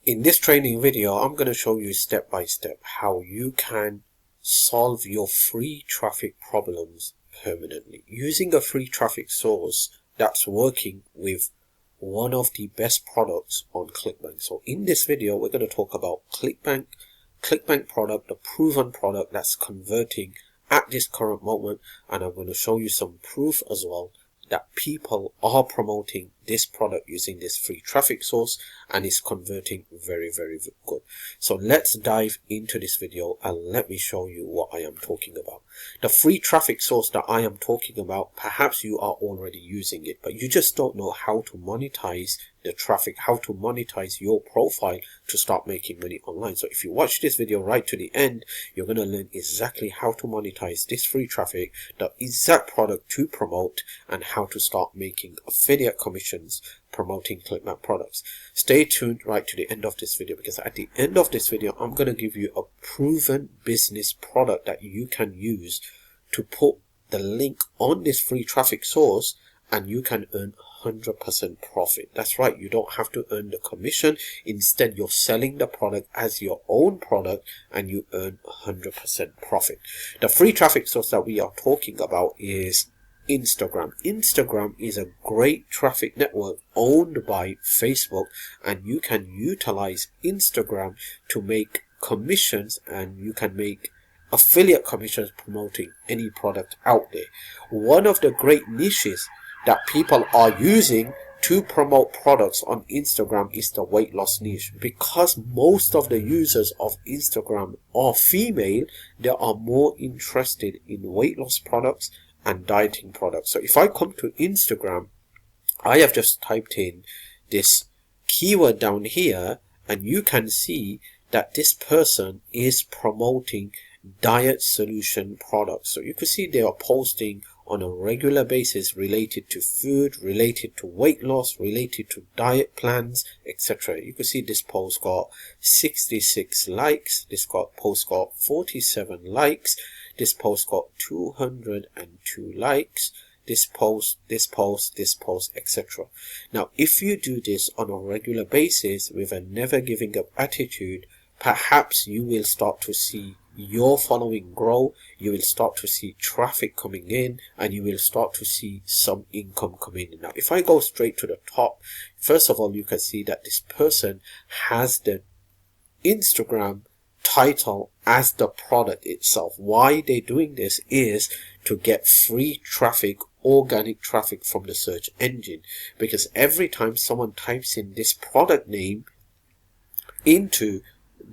In this training video, I'm going to show you step by step how you can solve your free traffic problems permanently using a free traffic source that's working with one of the best products on Clickbank. So in this video, we're going to talk about Clickbank product, the proven product that's converting at this current moment, and I'm going to show you some proof as well that people are promoting this product using this free traffic source and is converting very good. So let's dive into this video and let me show you what I am talking about. The free traffic source that I am talking about, perhaps you are already using it, but you just don't know how to monetize the traffic, how to monetize your profile to start making money online. So if you watch this video right to the end, you're going to learn exactly how to monetize this free traffic, the exact product to promote, and how to start making affiliate commissions promoting Clickbank products. Stay tuned right to the end of this video, because at the end of this video I'm going to give you a proven business product that you can use to put the link on this free traffic source and you can earn 100% profit. That's right, you don't have to earn the commission. Instead, you're selling the product as your own product and you earn 100% profit. The free traffic source that we are talking about is Instagram. Instagram is a great traffic network owned by Facebook, and you can utilize Instagram to make commissions, and you can make affiliate commissions promoting any product out there. One of the great niches that people are using to promote products on Instagram is the weight loss niche. Because most of the users of Instagram are female, they are more interested in weight loss products and dieting products. So if I come to Instagram, I have just typed in this keyword down here, and you can see that this person is promoting diet solution products. So you can see they are posting on a regular basis related to food, related to weight loss, related to diet plans, etc. You can see this post got 66 likes, this post got 47 likes, this post got 202 likes, this post, etc. Now, if you do this on a regular basis with a never giving up attitude, perhaps you will start to see your following grow, you will start to see traffic coming in, and you will start to see some income coming in. Now, if I go straight to the top, first of all, you can see that this person has the Instagram title as the product itself. Why they're doing this is to get free traffic, organic traffic from the search engine, because every time someone types in this product name into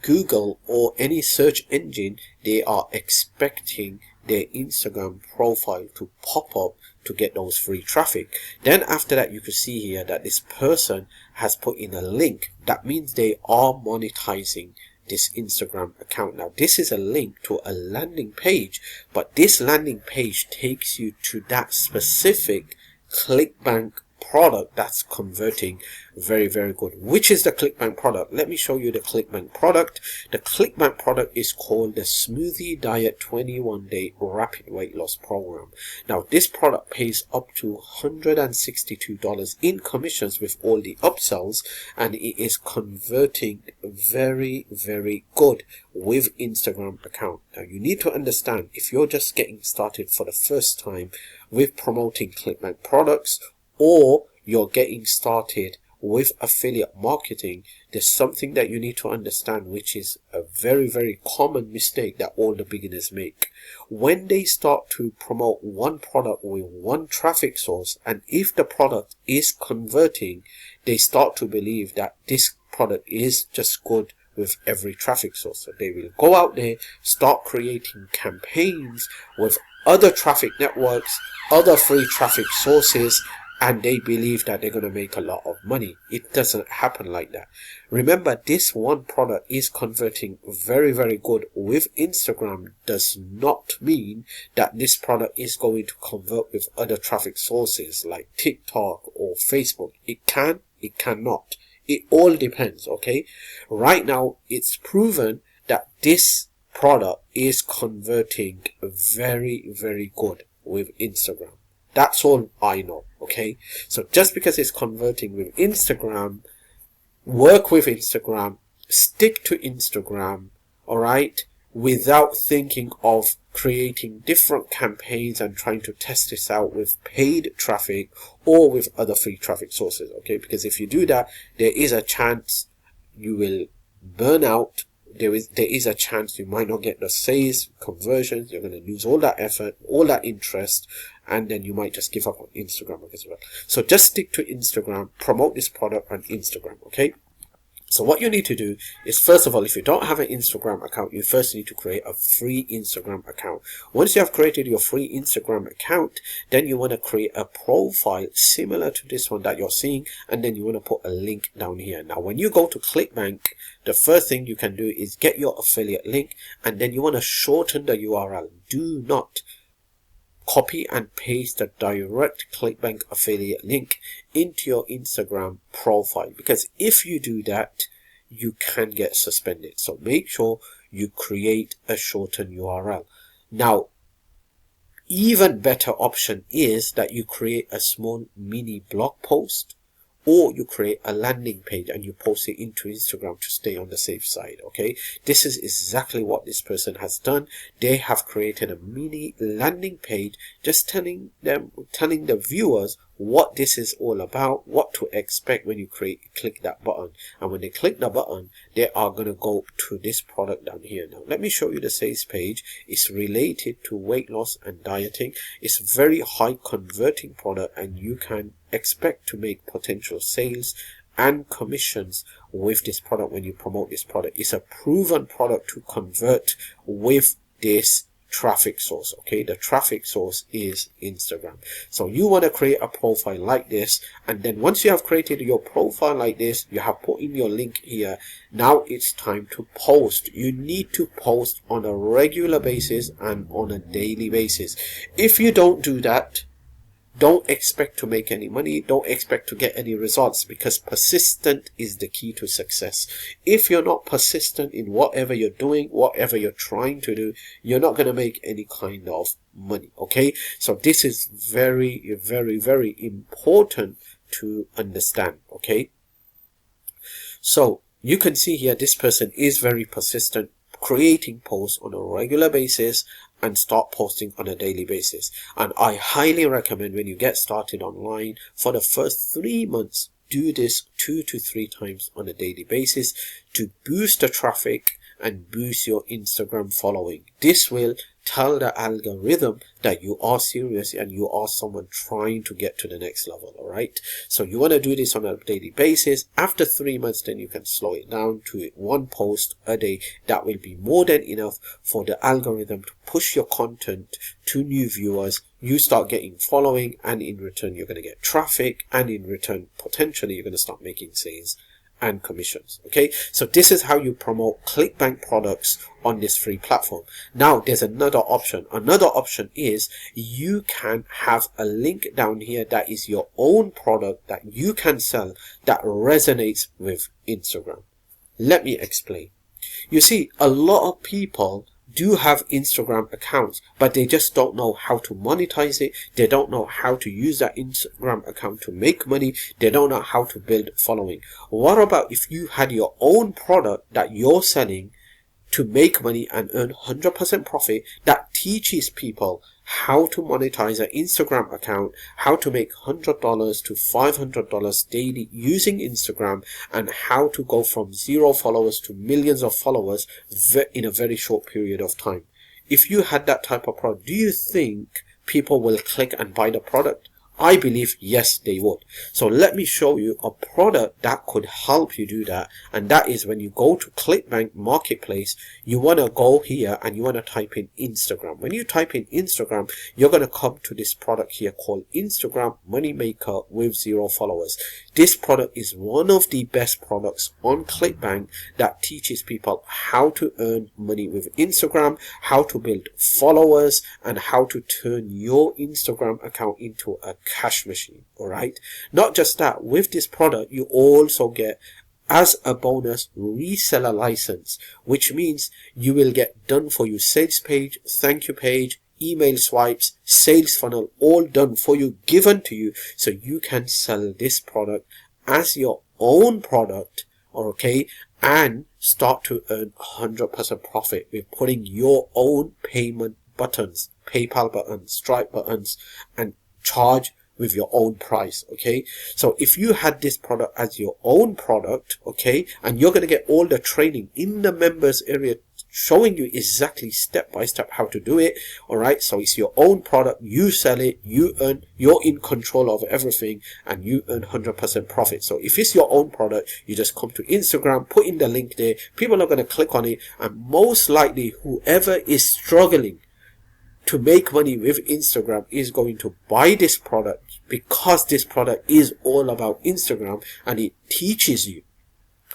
Google or any search engine, they are expecting their Instagram profile to pop up to get those free traffic. Then after that, you can see here that this person has put in a link. That means they are monetizing this Instagram account. Now, this is a link to a landing page, but this landing page takes you to that specific Clickbank product that's converting very good. Which is the Clickbank product? Let me show you the Clickbank product. The Clickbank product is called the Smoothie Diet 21-Day Rapid Weight Loss Program. Now, this product pays up to $162 in commissions with all the upsells, and it is converting very good with Instagram account. Now, you need to understand, if you're just getting started for the first time with promoting Clickbank products, or you're getting started with affiliate marketing, there's something that you need to understand, which is a very common mistake that all the beginners make. When they start to promote one product with one traffic source, and if the product is converting, they start to believe that this product is just good with every traffic source. So they will go out there, start creating campaigns with other traffic networks, other free traffic sources, and they believe that they're going to make a lot of money. It doesn't happen like that. Remember, this one product is converting very good with Instagram does not mean that this product is going to convert with other traffic sources like TikTok or Facebook. It can, it cannot. It all depends, okay? Right now, it's proven that this product is converting very good with Instagram. That's all I know, okay? So just because it's converting with Instagram work with Instagram, stick to Instagram, all right, without thinking of creating different campaigns and trying to test this out with paid traffic or with other free traffic sources, okay? Because if you do that, there is a chance you will burn out. There is a chance you might not get the sales, conversions. You're going to lose all that effort, all that interest, and then you might just give up on Instagram as well. So just stick to Instagram, promote this product on Instagram, okay? So what you need to do is, first of all, if you don't have an Instagram account, you first need to create a free Instagram account. Once you have created your free Instagram account, then you want to create a profile similar to this one that you're seeing, and then you want to put a link down here. Now, when you go to Clickbank, the first thing you can do is get your affiliate link, and then you want to shorten the URL. Do not copy and paste the direct Clickbank affiliate link into your Instagram profile, because if you do that, you can get suspended. So make sure you create a shortened URL. Now, even better option is that you create a small mini blog post, or you create a landing page and you post it into Instagram to stay on the safe side, okay? This is exactly what this person has done. They have created a mini landing page, just telling the viewers what this is all about, what to expect when you click that button. And when they click the button, they are going to go to this product down here. Now, let me show you the sales page. It's related to weight loss and dieting. It's very high converting product, and you can expect to make potential sales and commissions with this product when you promote this product. It's a proven product to convert with this traffic source, okay? The traffic source is Instagram. So you want to create a profile like this, and then once you have created your profile like this, you have put in your link here. Now it's time to post. You need to post on a regular basis and on a daily basis. If you don't do that, don't expect to make any money. Don't expect to get any results, because persistent is the key to success. If you're not persistent in whatever you're doing, whatever you're trying to do, you're not going to make any kind of money, okay? So this is very, very, very important to understand, okay? So you can see here, this person is very persistent, creating posts on a regular basis and start posting on a daily basis. And I highly recommend, when you get started online, for the first 3 months, do this 2 to 3 times on a daily basis to boost the traffic and boost your Instagram following. This will tell the algorithm that you are serious and you are someone trying to get to the next level, all right? So you want to do this on a daily basis. After 3 months, then you can slow it down to 1 post a day. That will be more than enough for the algorithm to push your content to new viewers. You start getting following, and in return you're going to get traffic, and in return potentially you're going to start making sales and commissions, okay? So this is how you promote Clickbank products on this free platform. Now there's another option. Another option is you can have a link down here that is your own product that you can sell that resonates with Instagram. Let me explain. You see, a lot of people do have Instagram accounts, but they just don't know how to monetize it. They don't know how to use that Instagram account to make money. They don't know how to build following. What about if you had your own product that you're selling to make money and earn 100% profit, that teaches people how to monetize an Instagram account, how to make $100 to $500 daily using Instagram, and how to go from 0 followers to millions of followers in a very short period of time. If you had that type of product, do you think people will click and buy the product? I believe yes, they would. So let me show you a product that could help you do that. And that is, when you go to Clickbank Marketplace, you want to go here and you want to type in Instagram. When you type in Instagram, you're going to come to this product here called Instagram Moneymaker with 0 followers. This product is one of the best products on Clickbank that teaches people how to earn money with Instagram, how to build followers, and how to turn your Instagram account into a cash machine. All right. Not just that, with this product, you also get, as a bonus, reseller license, which means you will get done for you sales page, thank you page, email swipes, sales funnel, all done for you, given to you, so you can sell this product as your own product okay, and start to earn 100% profit with putting your own payment buttons, PayPal buttons, Stripe buttons, and charge with your own price. Okay, so if you had this product as your own product, okay, and you're going to get all the training in the members area showing you exactly step by step how to do it. All right, so it's your own product, you sell it, you earn, you're in control of everything, and you earn 100% profit. So if it's your own product, you just come to Instagram, put in the link there, people are going to click on it, and most likely whoever is struggling to make money with Instagram is going to buy this product, because this product is all about Instagram and it teaches you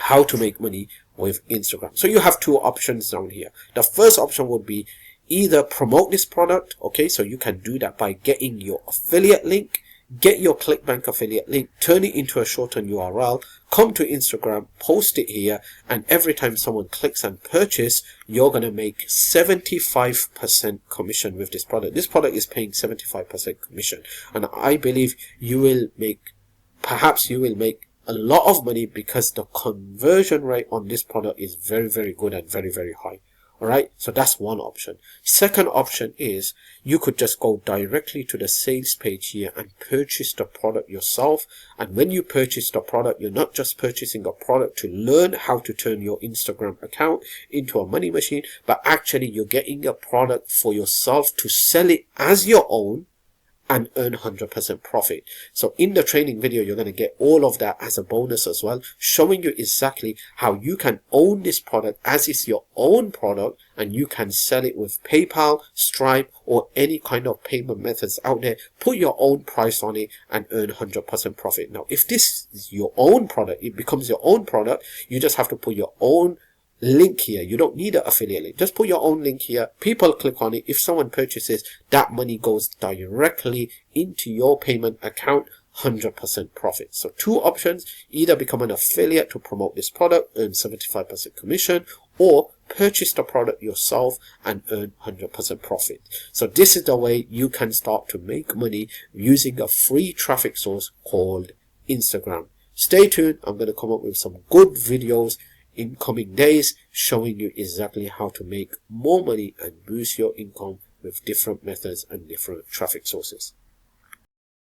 how to make money with Instagram. So you have two options down here. The first option would be either promote this product, okay, so you can do that by getting your affiliate link, get your Clickbank affiliate link, turn it into a shortened URL, come to Instagram, post it here, and every time someone clicks and purchase, you're going to make 75% commission with this product. This product is paying 75% commission, and I believe you will make, perhaps you will make a lot of money, because the conversion rate on this product is very, very good and very, very high. All right, so that's one option. Second option is you could just go directly to the sales page here and purchase the product yourself. And when you purchase the product, you're not just purchasing a product to learn how to turn your Instagram account into a money machine, but actually you're getting a product for yourself to sell it as your own and earn 100% profit. So in the training video, you're going to get all of that as a bonus as well, showing you exactly how you can own this product as it's your own product, and you can sell it with PayPal, Stripe, or any kind of payment methods out there. Put your own price on it and earn 100% profit. Now, if this is your own product, it becomes your own product, you just have to put your own link here. You don't need an affiliate link. Just put your own link here. People click on it. If someone purchases, that money goes directly into your payment account. 100% profit. So two options: either become an affiliate to promote this product, earn 75% commission, or purchase the product yourself and earn 100% profit. So this is the way you can start to make money using a free traffic source called Instagram. Stay tuned. I'm going to come up with some good videos in coming days showing you exactly how to make more money and boost your income with different methods and different traffic sources.